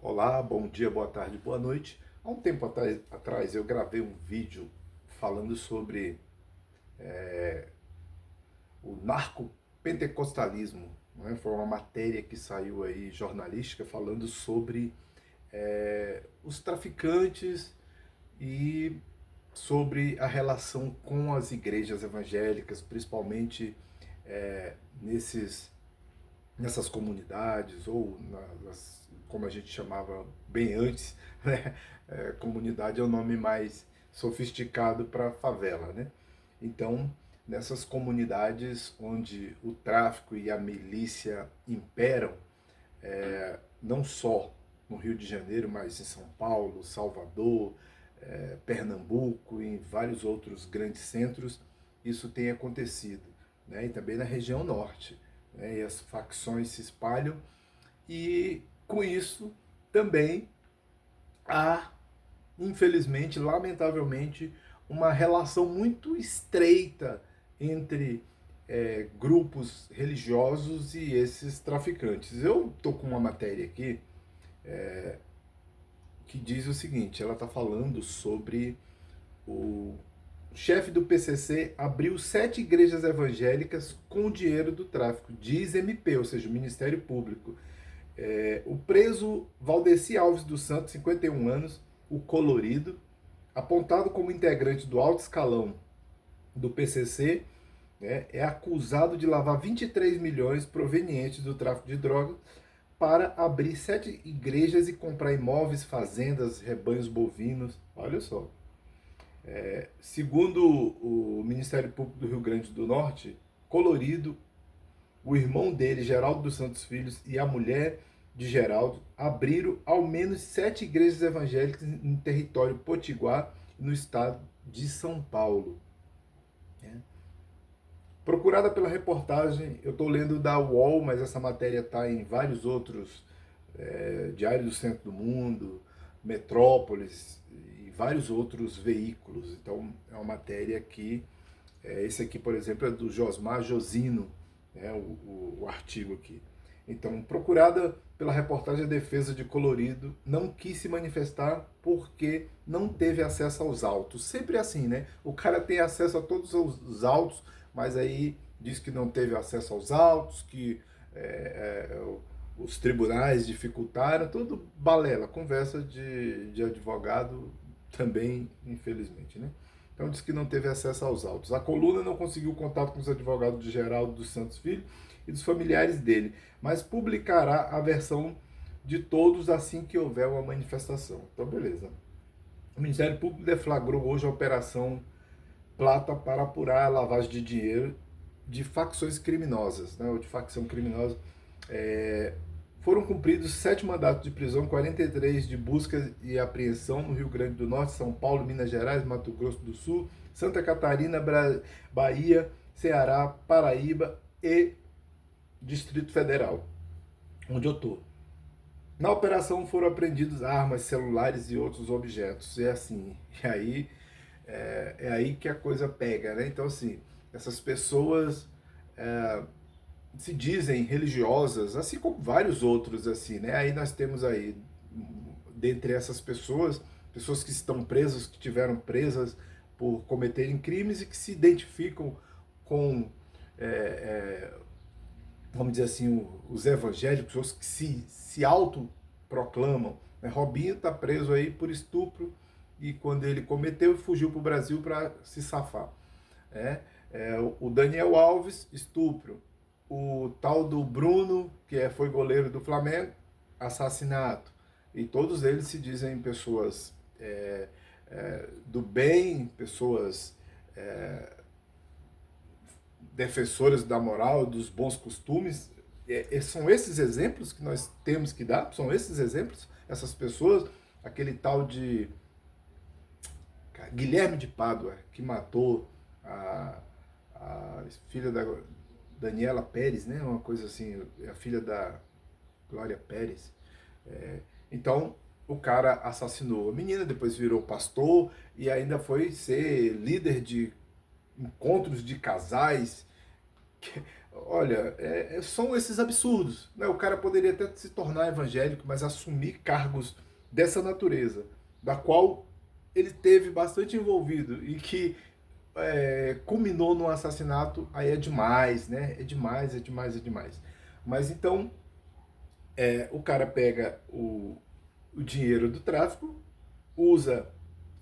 Olá, bom dia, boa tarde, boa noite. Há um tempo atrás eu gravei um vídeo falando sobre o narcopentecostalismo. Né? Foi uma matéria que saiu aí jornalística falando sobre os traficantes e sobre a relação com as igrejas evangélicas, principalmente nesses nessas comunidades, ou como a gente chamava bem antes, né? Comunidade é o nome mais sofisticado para favela, né? Então, nessas comunidades onde o tráfico e a milícia imperam, não só no Rio de Janeiro, mas em São Paulo, Salvador, Pernambuco e em vários outros grandes centros, isso tem acontecido. Né? E também na região norte. Né? E as facções se espalham e com isso também há, infelizmente, lamentavelmente, uma relação muito estreita entre grupos religiosos e esses traficantes. Eu estou com uma matéria aqui que diz o seguinte: ela está falando sobre o chefe do PCC abriu 7 igrejas evangélicas com o dinheiro do tráfico, diz MP, ou seja, o Ministério Público. O preso Valdeci Alves dos Santos, 51 anos, o colorido, apontado como integrante do alto escalão do PCC, né, é acusado de lavar 23 milhões provenientes do tráfico de drogas para abrir 7 igrejas e comprar imóveis, fazendas, rebanhos bovinos. Olha só. Segundo o Ministério Público do Rio Grande do Norte, Colorido, o irmão dele, Geraldo dos Santos Filhos, e a mulher de Geraldo abriram ao menos 7 igrejas evangélicas no território potiguar, no estado de São Paulo. Procurada pela reportagem, eu estou lendo da UOL, mas essa matéria está em vários outros Diário do Centro do Mundo, Metrópolis e vários outros veículos. Então é uma matéria que, esse aqui, por exemplo, é do Josmar Josino, né, o artigo aqui. Então, procurada pela reportagem, a defesa de Colorido não quis se manifestar porque não teve acesso aos autos. Sempre assim, né? O cara tem acesso a todos os autos, mas aí diz que não teve acesso aos autos, que os tribunais dificultaram, tudo balela, conversa de advogado também, infelizmente, né? Então diz que não teve acesso aos autos. A coluna não conseguiu contato com os advogados de Geraldo dos Santos Filho e dos familiares dele, mas publicará a versão de todos assim que houver uma manifestação. Então, beleza. O Ministério Público deflagrou hoje a Operação Plata para apurar a lavagem de dinheiro de facções criminosas, né, ou de facção criminosa. Foram cumpridos 7 mandatos de prisão, 43 de busca e apreensão no Rio Grande do Norte, São Paulo, Minas Gerais, Mato Grosso do Sul, Santa Catarina, Bahia, Ceará, Paraíba e Distrito Federal, onde eu estou. Na operação foram apreendidos armas, celulares e outros objetos. É assim, aí que a coisa pega, né? Então, assim, essas pessoas se dizem religiosas, assim como vários outros, assim, né? Aí nós temos aí, dentre essas pessoas, pessoas que estão presas, que tiveram presas por cometerem crimes e que se identificam com, é, é, vamos dizer assim, os evangélicos, os que se autoproclamam. Né? Robinho está preso aí por estupro e quando ele cometeu, fugiu para o Brasil para se safar. O Daniel Alves, estupro. O tal do Bruno, que foi goleiro do Flamengo, assassinato. E todos eles se dizem pessoas do bem, pessoas defensoras da moral, dos bons costumes. São esses exemplos que nós temos que dar, são esses exemplos, essas pessoas, aquele tal de Guilherme de Pádua, que matou a filha da Daniela Pérez, né? Uma coisa assim, a filha da Glória Pérez. Então, o cara assassinou a menina, depois virou pastor e ainda foi ser líder de encontros de casais. olha, são esses absurdos, né? O cara poderia até se tornar evangélico, mas assumir cargos dessa natureza, da qual ele teve bastante envolvido e que culminou no assassinato, aí é demais, né? É demais, é demais, é demais. Mas então, o cara pega o dinheiro do tráfico, usa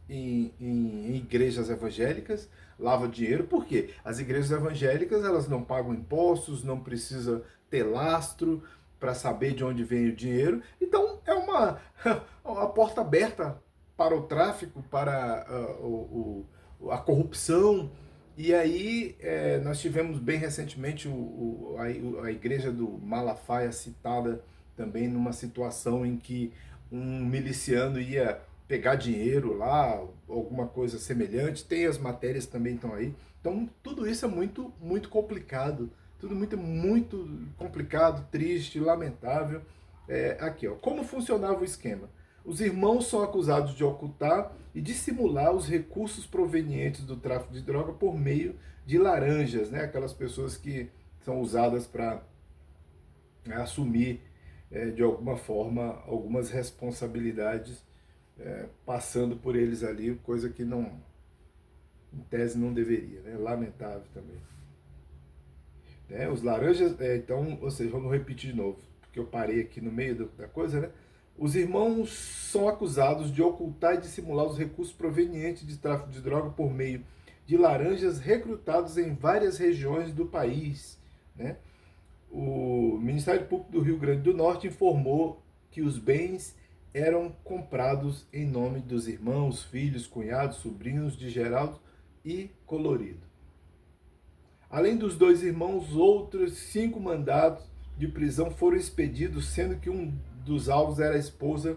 em igrejas evangélicas, lava dinheiro, por quê? As igrejas evangélicas, elas não pagam impostos, não precisa ter lastro para saber de onde vem o dinheiro, então é uma porta aberta para o tráfico, para a corrupção. E aí nós tivemos bem recentemente a igreja do Malafaia citada também numa situação em que um miliciano ia pegar dinheiro lá, alguma coisa semelhante. Tem as matérias também estão aí. Então tudo isso é muito, muito complicado. Tudo muito, muito complicado, triste, lamentável. Aqui, ó, como funcionava o esquema? Os irmãos são acusados de ocultar e dissimular os recursos provenientes do tráfico de droga por meio de laranjas, né? Aquelas pessoas que são usadas para assumir de alguma forma algumas responsabilidades, passando por eles ali, coisa que não, em tese não deveria, né? Lamentável também. Os laranjas, então, ou seja, vamos repetir de novo, porque eu parei aqui no meio da coisa, né? Os irmãos são acusados de ocultar e dissimular os recursos provenientes de tráfico de droga por meio de laranjas recrutados em várias regiões do país, né? O Ministério Público do Rio Grande do Norte informou que os bens eram comprados em nome dos irmãos, filhos, cunhados, sobrinhos de Geraldo e Colorido. Além dos dois irmãos, outros 5 mandados de prisão foram expedidos, sendo que um dos alvos era a esposa,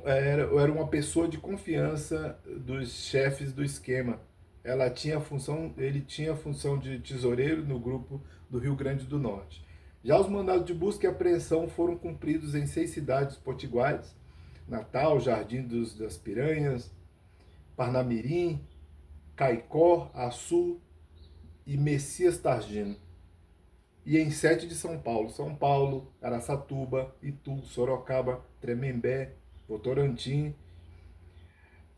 era uma pessoa de confiança dos chefes do esquema. Ele tinha a função de tesoureiro no grupo do Rio Grande do Norte. Já os mandados de busca e apreensão foram cumpridos em 6 cidades potiguares: Natal, Jardim das Piranhas, Parnamirim, Caicó, Açu e Messias Targino. E em 7 de São Paulo, Araçatuba, Itu, Sorocaba, Tremembé, Votorantim,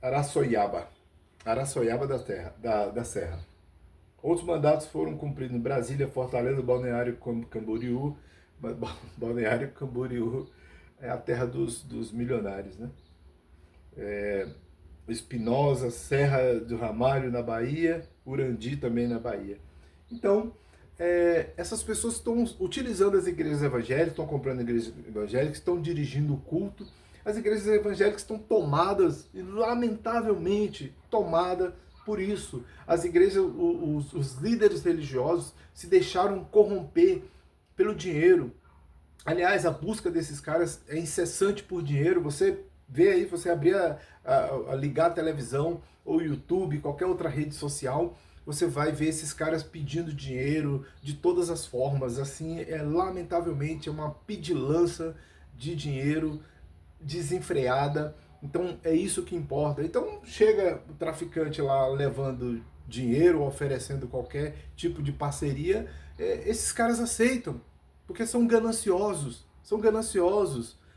Araçoiaba da Serra. Outros mandatos foram cumpridos em Brasília, Fortaleza, Balneário Camboriú. Balneário Camboriú é a terra dos milionários, né? Espinosa, Serra do Ramalho na Bahia, Urandi também na Bahia. Então, essas pessoas estão utilizando as igrejas evangélicas, estão comprando igrejas evangélicas, estão dirigindo o culto. As igrejas evangélicas estão tomadas, lamentavelmente tomadas por isso. As igrejas, os líderes religiosos se deixaram corromper pelo dinheiro. Aliás, a busca desses caras é incessante por dinheiro. Você vê aí, você abrir, ligar a televisão ou YouTube, qualquer outra rede social, você vai ver esses caras pedindo dinheiro de todas as formas. Assim, lamentavelmente, é uma pedilança de dinheiro desenfreada. Então é isso que importa. Então chega o traficante lá levando dinheiro, oferecendo qualquer tipo de parceria, esses caras aceitam, porque são gananciosos,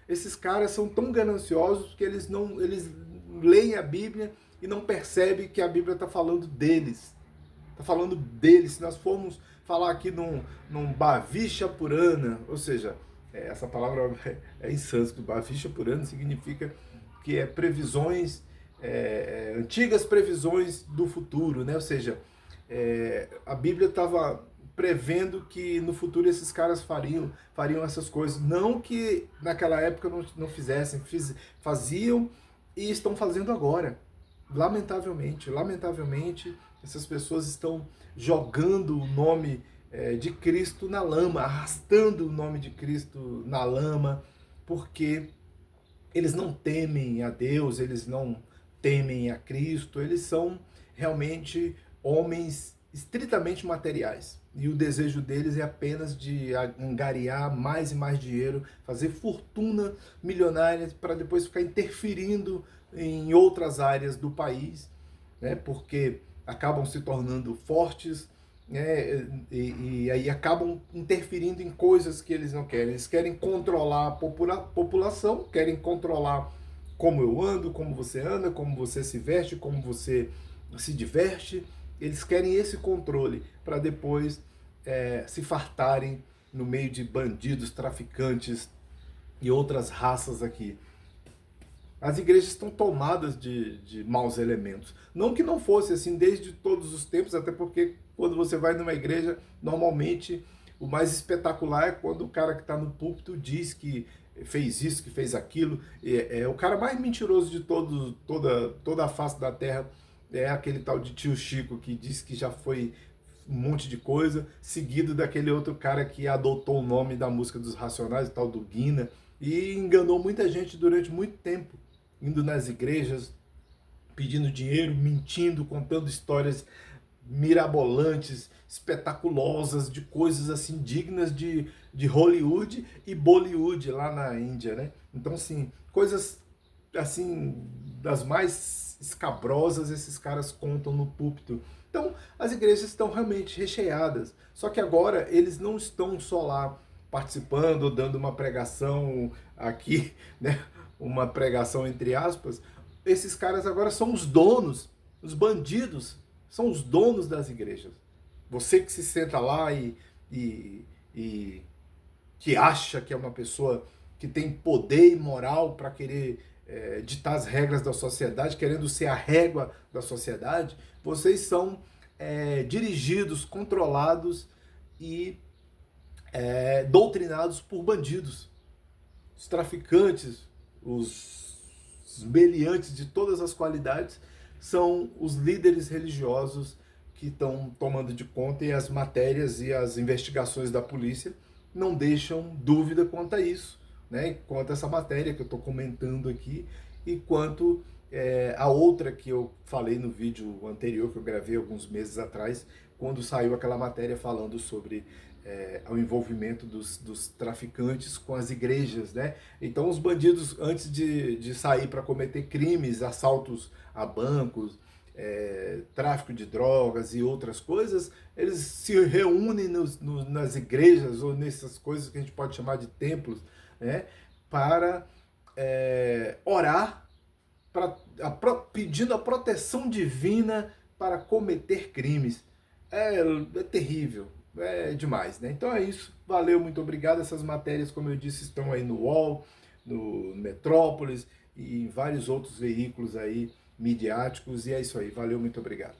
Esses caras são tão gananciosos que eles leem a Bíblia e não percebem que a Bíblia está falando deles. Está falando deles. Se nós formos falar aqui num Bhavisha Purana, ou seja, essa palavra é em sânscrito, Bhavisha Purana significa que é previsões, antigas previsões do futuro, né? Ou seja, a Bíblia estava prevendo que no futuro esses caras fariam essas coisas. Não que naquela época não fizessem, faziam e estão fazendo agora. Lamentavelmente, essas pessoas estão jogando o nome de Cristo na lama, arrastando o nome de Cristo na lama, porque eles não temem a Deus, eles não temem a Cristo, eles são realmente homens estritamente materiais. E o desejo deles é apenas de angariar mais e mais dinheiro, fazer fortuna milionária para depois ficar interferindo em outras áreas do país, né? Porque acabam se tornando fortes, e aí acabam interferindo em coisas que eles não querem. Eles querem controlar a população, querem controlar como eu ando, como você anda, como você se veste, como você se diverte. Eles querem esse controle para depois se fartarem no meio de bandidos, traficantes e outras raças aqui. As igrejas estão tomadas de maus elementos. Não que não fosse assim desde todos os tempos, até porque quando você vai numa igreja, normalmente o mais espetacular é quando o cara que está no púlpito diz que fez isso, que fez aquilo. É o cara mais mentiroso de toda a face da terra. É aquele tal de tio Chico que diz que já foi um monte de coisa, seguido daquele outro cara que adotou o nome da música dos Racionais, o tal do Guina, e enganou muita gente durante muito tempo, indo nas igrejas, pedindo dinheiro, mentindo, contando histórias mirabolantes, espetaculosas, de coisas assim dignas de Hollywood e Bollywood lá na Índia, né? Então, assim, coisas assim das mais escabrosas esses caras contam no púlpito. Então, as igrejas estão realmente recheadas. Só que agora eles não estão só lá participando, dando uma pregação aqui, né? Uma pregação entre aspas. Esses caras agora são os donos, os bandidos, são os donos das igrejas. Você que se senta lá e que acha que é uma pessoa que tem poder e moral para querer ditar as regras da sociedade, querendo ser a régua da sociedade, vocês são dirigidos, controlados e doutrinados por bandidos, os traficantes, os meliantes de todas as qualidades, são os líderes religiosos que estão tomando de conta, e as matérias e as investigações da polícia não deixam dúvida quanto a isso, né? Quanto a essa matéria que eu estou comentando aqui, e quanto a outra que eu falei no vídeo anterior, que eu gravei alguns meses atrás, quando saiu aquela matéria falando sobre o envolvimento dos traficantes com as igrejas, né? Então os bandidos, antes de sair para cometer crimes, assaltos a bancos, tráfico de drogas e outras coisas, eles se reúnem nas igrejas ou nessas coisas que a gente pode chamar de templos, né? Para orar, pedindo a proteção divina para cometer crimes. É terrível, é demais, né? Então é isso, valeu, muito obrigado. Essas matérias, como eu disse, estão aí no UOL, no Metrópolis e em vários outros veículos aí midiáticos, e é isso aí, valeu, muito obrigado.